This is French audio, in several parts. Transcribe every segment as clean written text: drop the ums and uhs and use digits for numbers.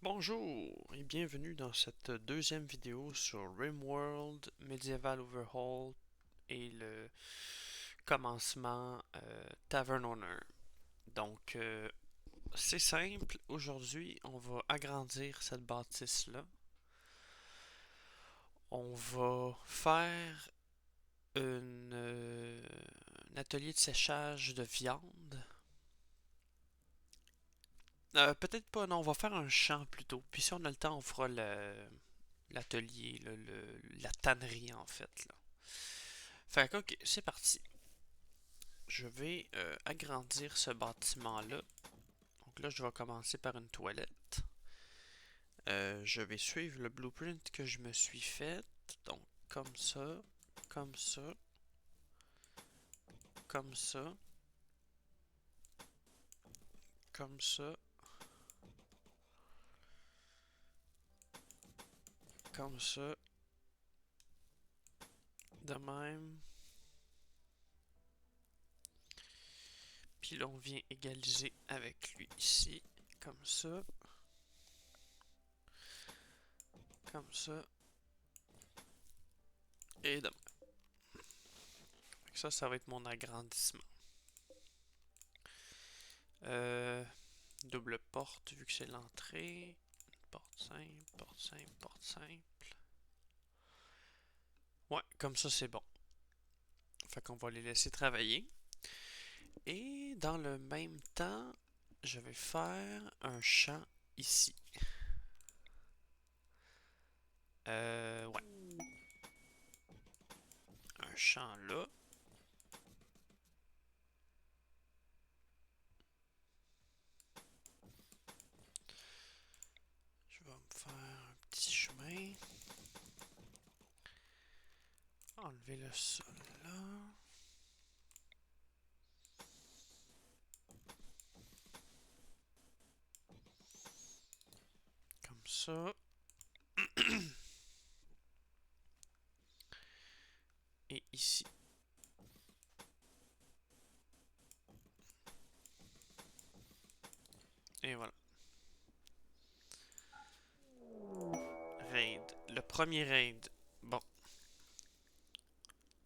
Bonjour et bienvenue dans cette deuxième vidéo sur RimWorld, Medieval Overhaul et le commencement Tavern Owner. Donc, c'est simple, aujourd'hui on va agrandir cette bâtisse-là. On va faire un atelier de séchage de viande. Peut-être pas, non, on va faire un champ plutôt. Puis si on a le temps, on fera l'atelier, la tannerie en fait. Là. Fait que, ok, c'est parti. Je vais agrandir ce bâtiment-là. Donc là, je vais commencer par une toilette. Je vais suivre le blueprint que je me suis fait. Donc, comme ça, comme ça, comme ça, comme ça, comme ça, de même. Puis là, on vient égaliser avec lui ici, comme ça, comme ça, et de même. Ça va être mon agrandissement. Euh, Double porte, vu que c'est l'entrée. Porte simple, porte simple, porte simple. Ouais, comme ça c'est bon. Fait qu'on va les laisser travailler. Et dans le même temps, je vais faire un champ ici. Ouais. Un champ là. Je vais me faire un petit chemin. Enlever le sol là. Comme ça. Et ici. Et voilà. Raid. Le premier raid. Bon.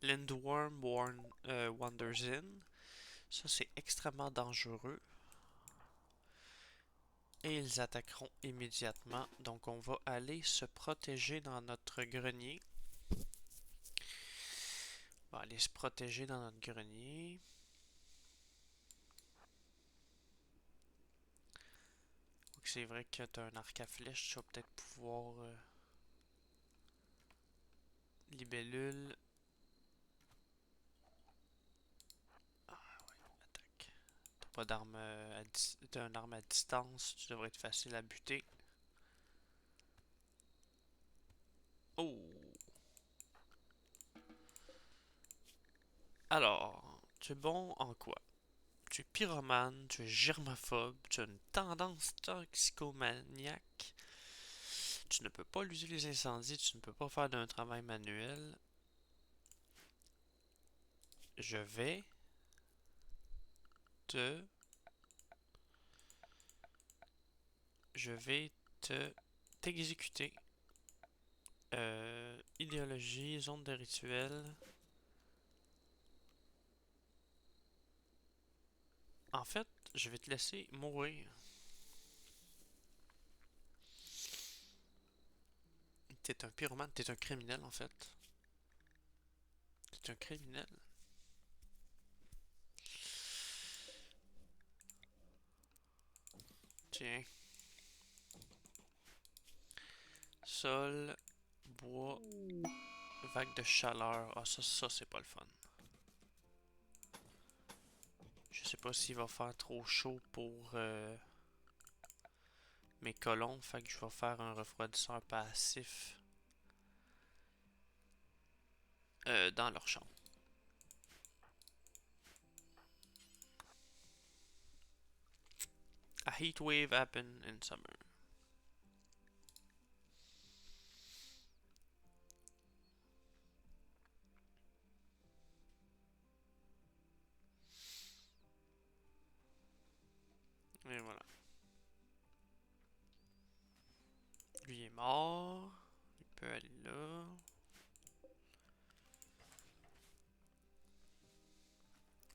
Lindworm wanders in. Ça, c'est extrêmement dangereux. Et ils attaqueront immédiatement. Donc, on va aller se protéger dans notre grenier. On va aller se protéger dans notre grenier. C'est vrai que tu as un arc à flèche. Tu vas peut-être pouvoir... libellule. Ah ouais, attaque. T'as pas d'arme t'as une arme à distance. Tu devrais être facile à buter. Oh! Alors, tu es bon en quoi? Tu es pyromane, tu es germaphobe, tu as une tendance toxicomaniaque, tu ne peux pas lutter les incendies, tu ne peux pas faire d'un travail manuel. Je vais te... Je vais te... t'exécuter. Idéologie, zone de rituel. En fait, je vais te laisser mourir. T'es un pyromane, t'es un criminel en fait. T'es un criminel. Tiens. Sol, bois, vague de chaleur. Ah, ça c'est pas le fun. Je sais pas s'il va faire trop chaud pour mes colons, fait que je vais faire un refroidisseur passif dans leur chambre. A heat wave happen in summer. Et voilà. est mort. Il peut aller là.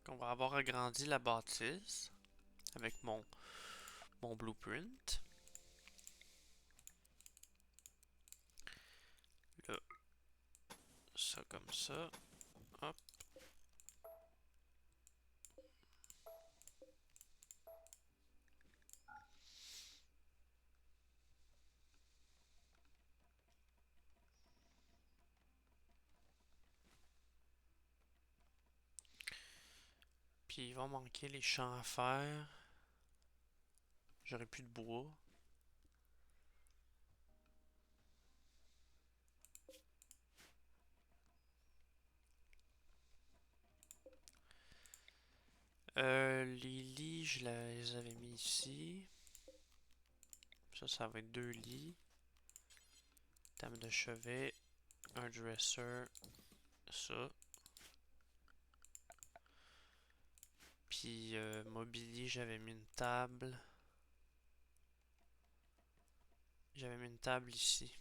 On va avoir agrandi la bâtisse avec mon blueprint. Là, ça comme ça. Hop. Puis il va manquer les champs à faire. J'aurai plus de bois. Les lits, je les avais mis ici. Ça va être 2 lits. Table de chevet. Un dresser. Ça. Puis mobilier, j'avais mis une table. J'avais mis une table ici.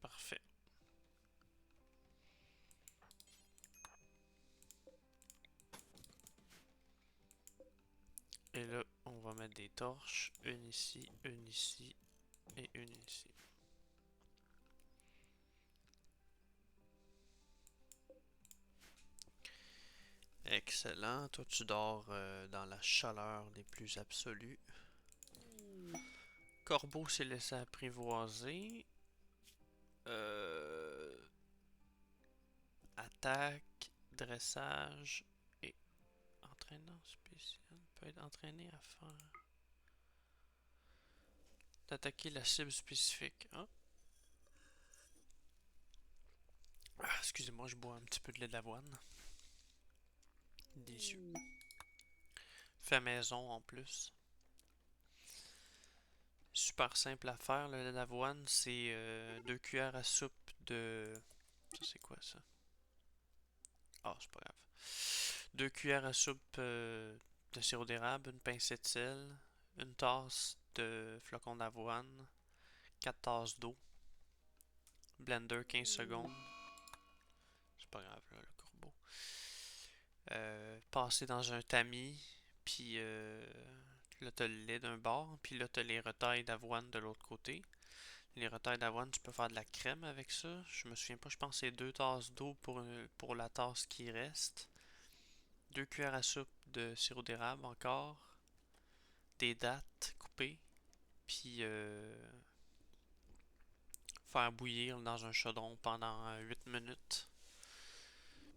Parfait. Et là, on va mettre des torches. Une ici et une ici. Excellent. Toi, tu dors dans la chaleur des plus absolues. Corbeau s'est laissé apprivoiser. Attaque, dressage et entraînant spécial. Peut être entraîné à faire. D'attaquer la cible spécifique. Hein? Ah, excusez-moi, je bois un petit peu de lait d'avoine. Délicieux. Fait maison en plus. Super simple à faire, le lait d'avoine. C'est 2 cuillères à soupe de. Ça, c'est quoi ça? Ah, c'est pas grave. 2 cuillères à soupe de sirop d'érable, une pincée de sel, une tasse de flocons d'avoine, 4 tasses d'eau, blender 15 secondes. C'est pas grave, là, le corbeau. Passer dans un tamis, puis là t'as le lait d'un bord, puis là t'as les retailles d'avoine de l'autre côté. Les retailles d'avoine, tu peux faire de la crème avec ça. Je me souviens pas, je pense que c'est 2 tasses d'eau pour la tasse qui reste. 2 cuillères à soupe de sirop d'érable encore. Des dattes coupées. Puis faire bouillir dans un chaudron pendant 8 minutes.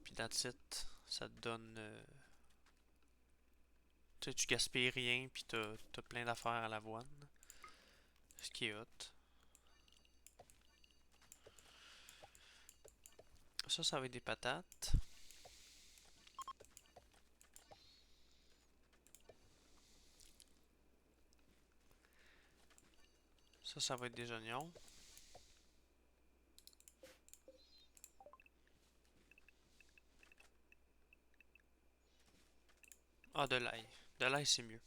Puis that's it. Ça te donne. Tu sais, tu gaspilles rien, puis t'as plein d'affaires à l'avoine. Ce qui est hot. Ça va être des patates. Ça va être des oignons. Ah, de l'ail. De l'ail, c'est mieux.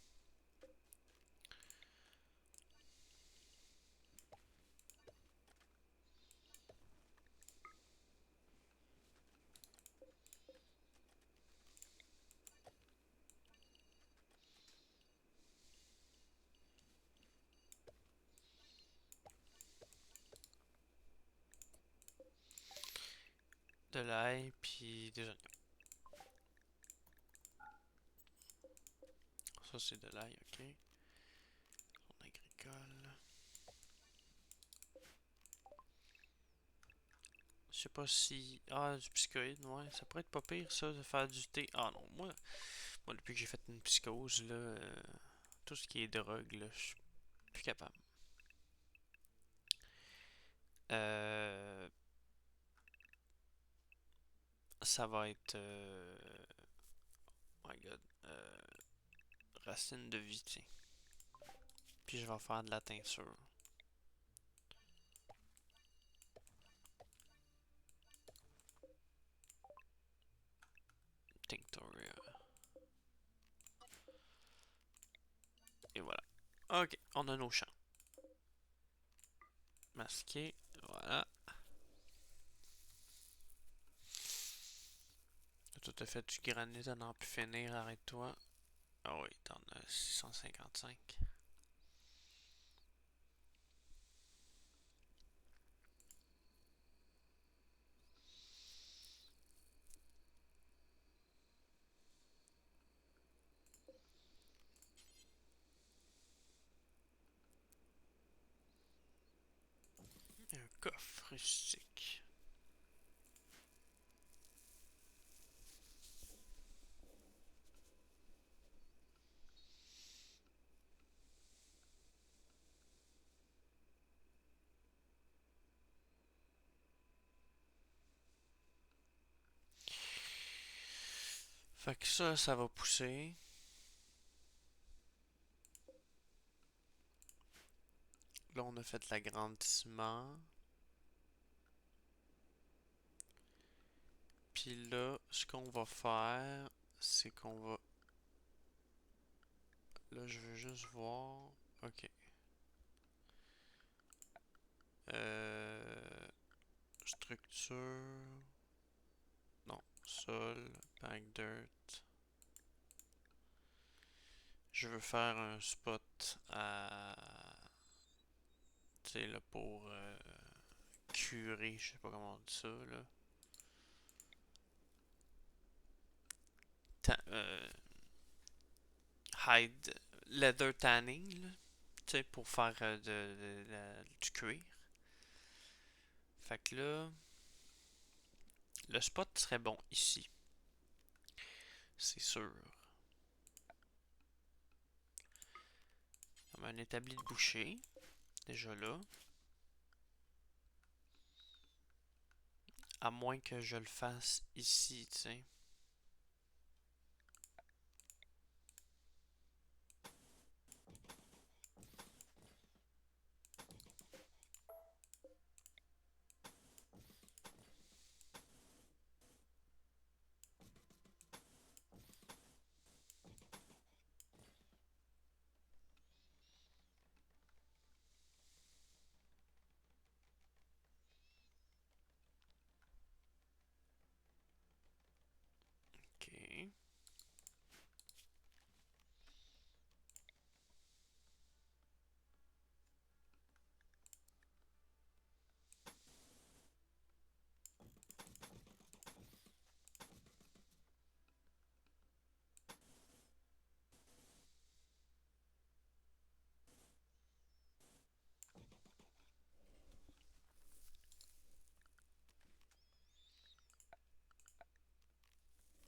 De l'ail, puis des oignons. Ça, c'est de l'ail, ok. Zone agricole. Je sais pas si. Ah, du psychoïde, ouais. Ça pourrait être pas pire, ça, de faire du thé. Ah non, moi depuis que j'ai fait une psychose, là, tout ce qui est drogue, là, je suis plus capable. Euh, Ça va être. Oh my god. Racine de vie, tiens. Puis je vais faire de la teinture. Ok, on a nos champs. Masqué, voilà. Tout à fait du granit à n'en plus finir, arrête-toi. Ah oui, t'en as 655. Un coffre rustique. Fait que ça va pousser. Là, on a fait l'agrandissement. Puis là, ce qu'on va faire, c'est qu'on va... Là, je veux juste voir... Ok. Structure... Non, sol, pack dirt. Je veux faire un spot à... Tu sais, là, pour curer, je sais pas comment on dit ça, là. Hide... Leather tanning, là. Tu sais, pour faire du cuir. Fait que là... Le spot serait bon ici. C'est sûr. Comme un établi de boucher. Déjà là. À moins que je le fasse ici, tu sais. Ok.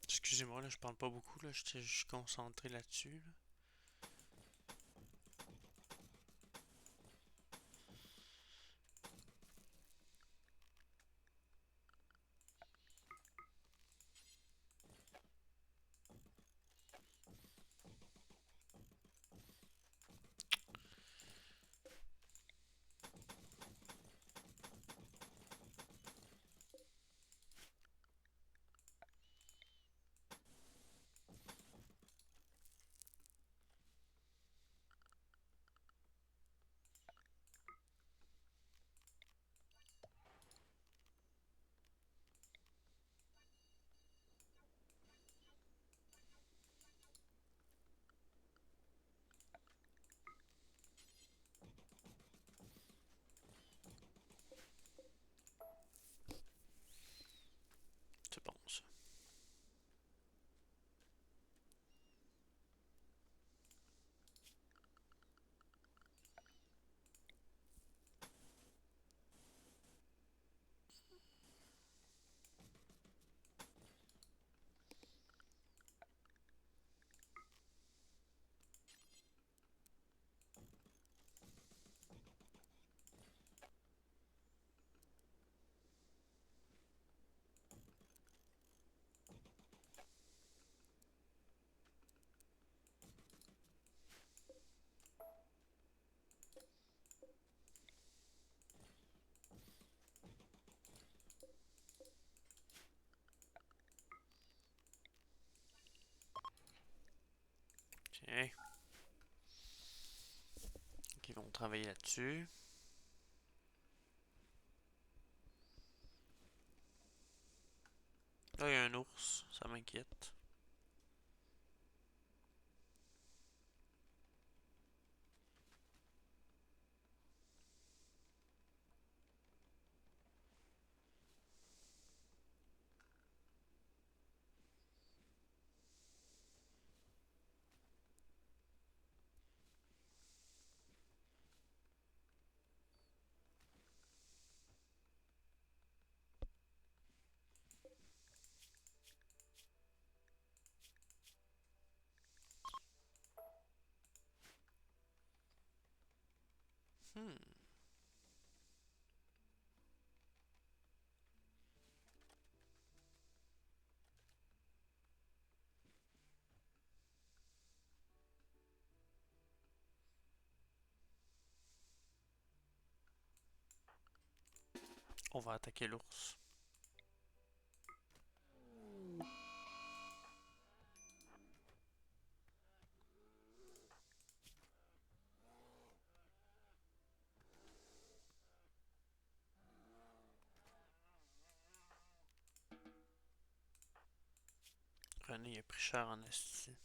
Excusez-moi, là, je parle pas beaucoup, là. Je suis concentré là-dessus, là. C'est bon, ça. Tiens. travailler là-dessus. Là, il y a un ours, ça m'inquiète. Hmm. On va attaquer l'ours. René a pris cher en esti.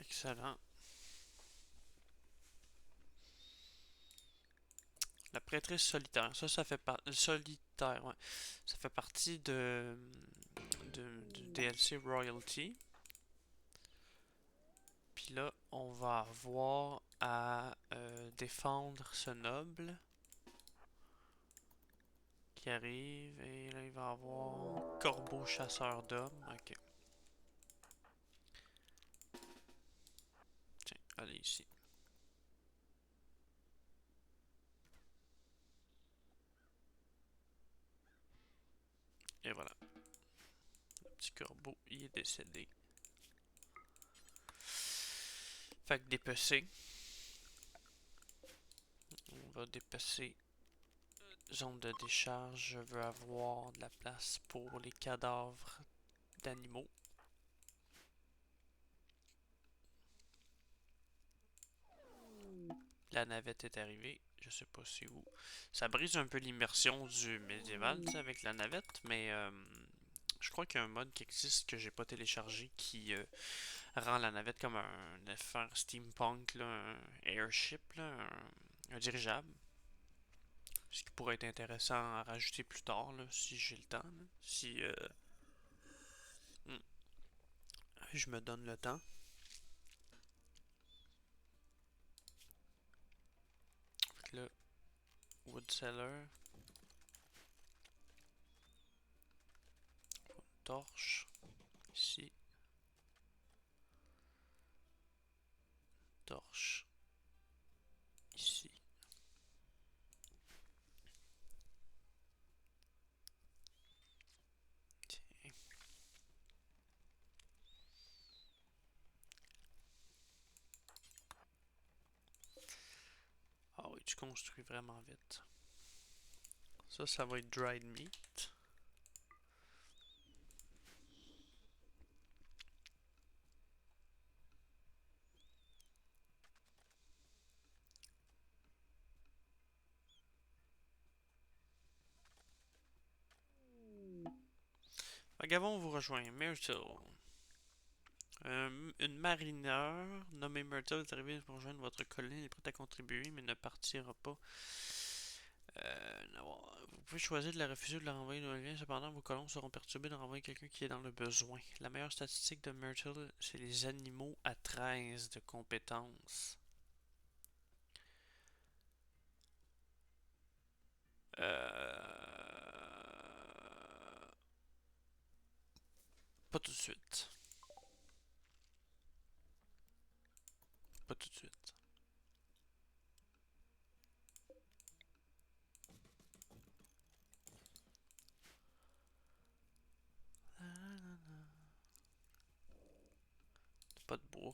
Excellent. La prêtresse solitaire. Ça fait partie. Solitaire, ouais. Ça fait partie du DLC Royalty. Puis là, on va avoir à défendre ce noble qui arrive. Et là, il va avoir corbeau chasseur d'hommes. Ok. Tiens, allez ici. Et voilà. Le petit corbeau, il est décédé. Fait que dépecer. On va dépecer. Zone de décharge. Je veux avoir de la place pour les cadavres d'animaux. La navette est arrivée. Je sais pas c'est où. Ça brise un peu l'immersion du médiéval, tu sais, avec la navette, mais je crois qu'il y a un mode qui existe que j'ai pas téléchargé qui rend la navette comme un affaire steampunk, là, un airship, là, un dirigeable. Ce qui pourrait être intéressant à rajouter plus tard, là, si j'ai le temps. Là. Si hmm, je me donne le temps. Fait que là, Wood Cellar, torche, ici, torche, ici. Tiens. Ah oui, tu construis vraiment vite. Ça va être dried meat. Gavon vous rejoint. Myrtle. Une marineur nommée Myrtle est arrivée pour rejoindre votre colonie. Elle est prête à contribuer, mais ne partira pas. Vous pouvez choisir de la refuser ou de la renvoyer d'où elle vient. Cependant, vos colons seront perturbés de renvoyer quelqu'un qui est dans le besoin. La meilleure statistique de Myrtle, c'est les animaux à 13 de compétences. Pas tout de suite. Pas tout de suite. Pas de bois.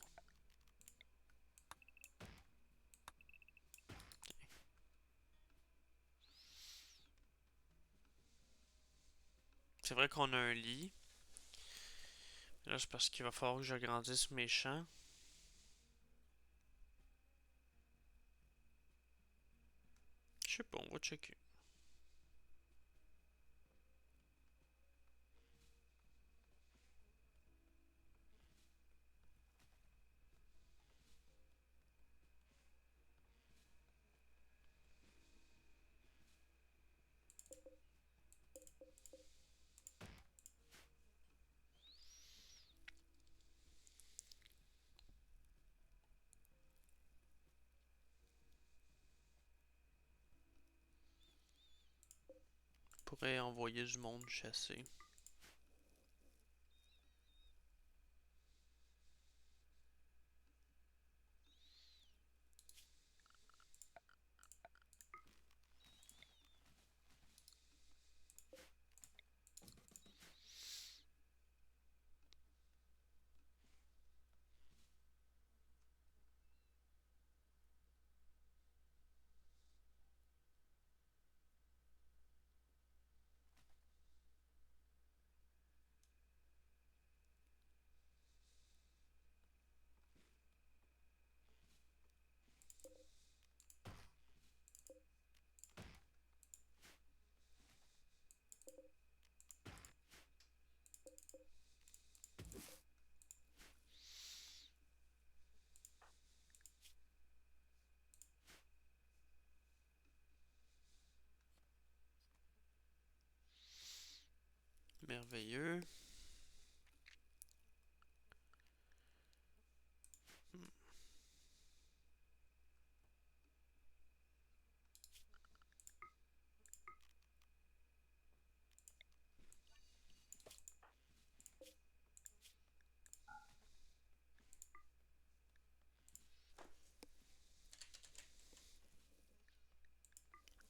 C'est vrai qu'on a un lit. Là, c'est parce qu'il va falloir que j'agrandisse mes champs. Je sais pas, on va checker. On pourrait envoyer du monde chasser. Merveilleux.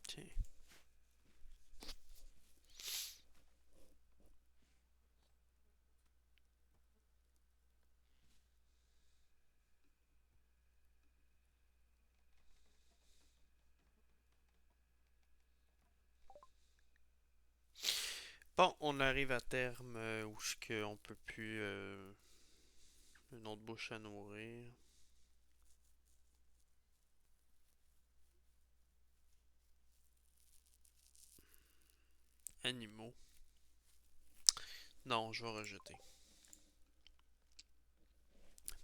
Tiens. Bon, on arrive à terme où ce qu'on peut plus une autre bouche à nourrir. Animaux. Non, je vais rejeter.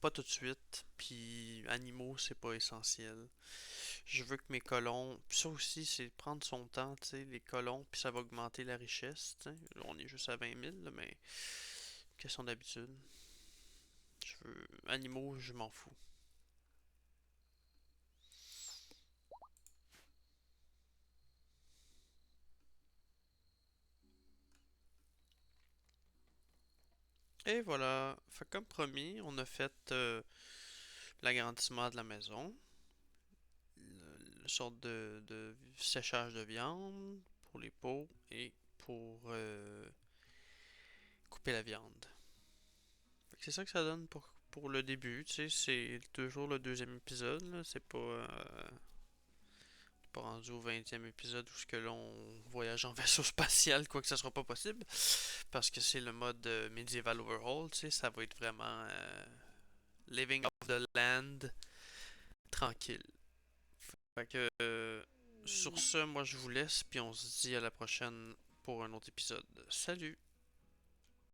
Pas tout de suite. Puis animaux, c'est pas essentiel. Je veux que mes colons. Puis ça aussi, c'est prendre son temps, tu sais, les colons, puis ça va augmenter la richesse, tu sais. Là, on est juste à 20 000, là, mais question d'habitude. Je veux. Animaux, je m'en fous. Et voilà. Fait comme promis, on a fait l'agrandissement de la maison. Une sorte de séchage de viande pour les pots et pour couper la viande. C'est ça que ça donne pour le début, tu sais, c'est toujours le deuxième épisode, là, c'est pas rendu au 20e épisode où ce que l'on voyage en vaisseau spatial, quoi que ça sera pas possible, parce que c'est le mode Medieval Overhaul, tu sais, ça va être vraiment living off the land, tranquille. Fait que sur ce, moi je vous laisse, puis on se dit à la prochaine pour un autre épisode. Salut!